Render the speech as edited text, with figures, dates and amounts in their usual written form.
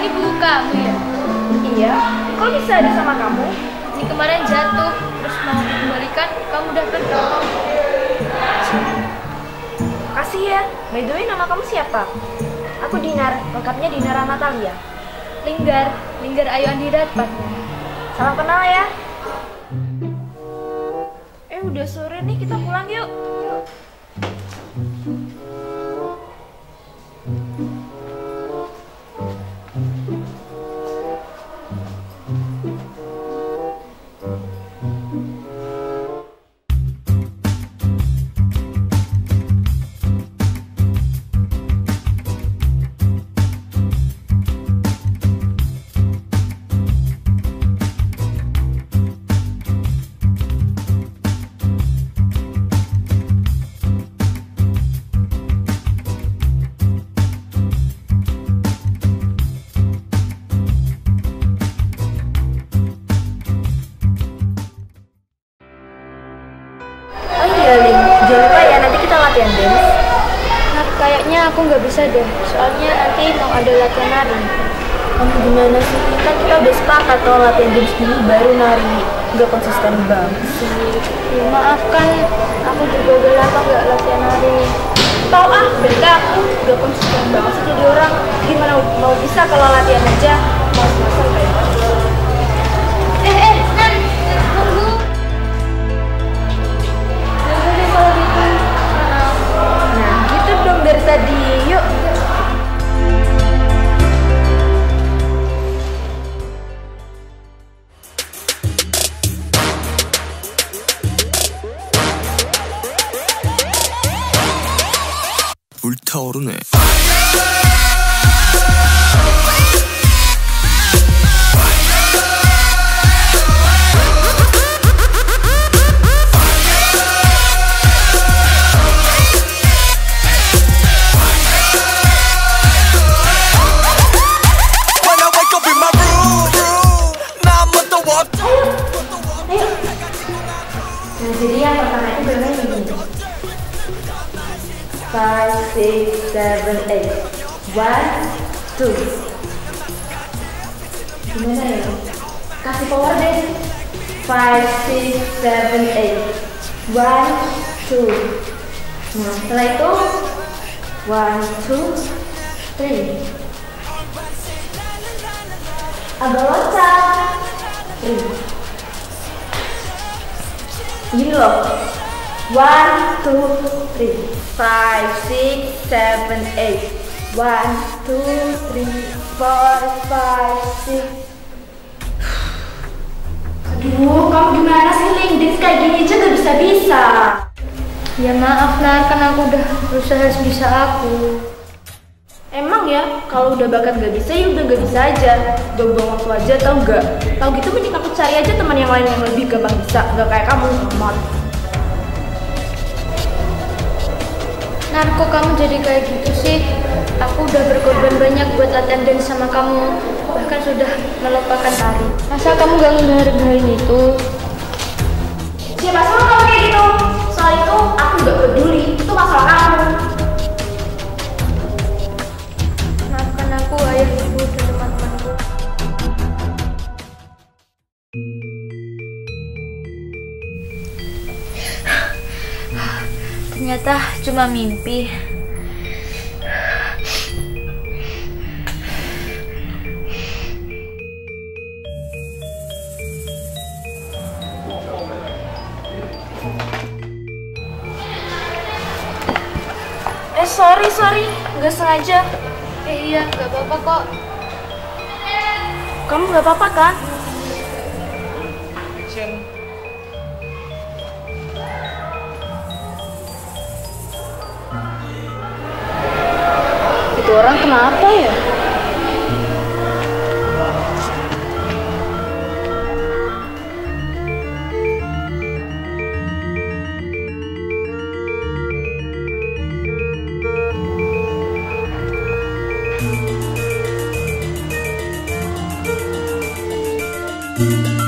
ini buku kamu ya? Iya, kok bisa ada sama kamu? Ini kemarin jatuh, terus mau dikembalikan, kamu udah pegang. Kasih ya. By the way, nama kamu siapa? Aku Dinar, lengkapnya Dinara Natalia. Linggar ayo Andi dapat. Salam kenal ya. Udah sore nih, kita pulang yuk. Jangan lupa ya, nanti kita latihan dance. Nah, kayaknya aku nggak bisa deh, soalnya nanti mau ada latihan nari. Kamu gimana sih? Kan kita udah sepakat kalau latihan dance dulu baru nari. Nggak konsisten banget sih. Ya, maaf kan, aku juga udah lama nggak latihan nari. Tau ah, beda aku nggak konsisten banget sih jadi orang. Gimana mau bisa kalau latihan aja mas-masan kayak Nan, tunggu. Tunggu deh kalau gitu. Nah, gitu dong dari tadi. Yuk. 불타오르네. Nah, jadi yang pertama itu bermain begini. 5, 6, 7, 8. 1, 2. Gimana ya? Kasih power deh. 5, 6, 7, 8. 1, 2. Nah, setelah itu 1, 2, 3. Agak loncat. 3. Gini loh. 1, 2, 3. 5, 6, 7, 8. 1, 2, 3, 4, 5, 6. Aduh, kamu gimana sih, Ling? Dance kayak gini aja gak bisa-bisa. Ya maaf Nar, kan aku udah berusaha sebisa aku. Emang ya, kalau udah bakat gak bisa ya udah gak bisa aja. Buang-buang waktu aja, tau gak? Tau gitu mending aku cari aja teman yang lain yang lebih gampang bisa. Gak kayak kamu, amat. Nar, kok kamu jadi kayak gitu sih? Aku udah berkorban banyak buat latihan dance sama kamu. Bahkan sudah melupakan tari. Masa kamu gak ngehargain itu? Siapa suruh kamu kayak gitu? Soal itu aku gak peduli, itu masalah kamu. Maafkan aku, ayah, ibu, dan teman-temanku. Ternyata cuma mimpi. Sorry, nggak sengaja. Iya, nggak apa-apa kok. Kamu nggak apa-apa kan? Itu orang kenapa ya? Thank you.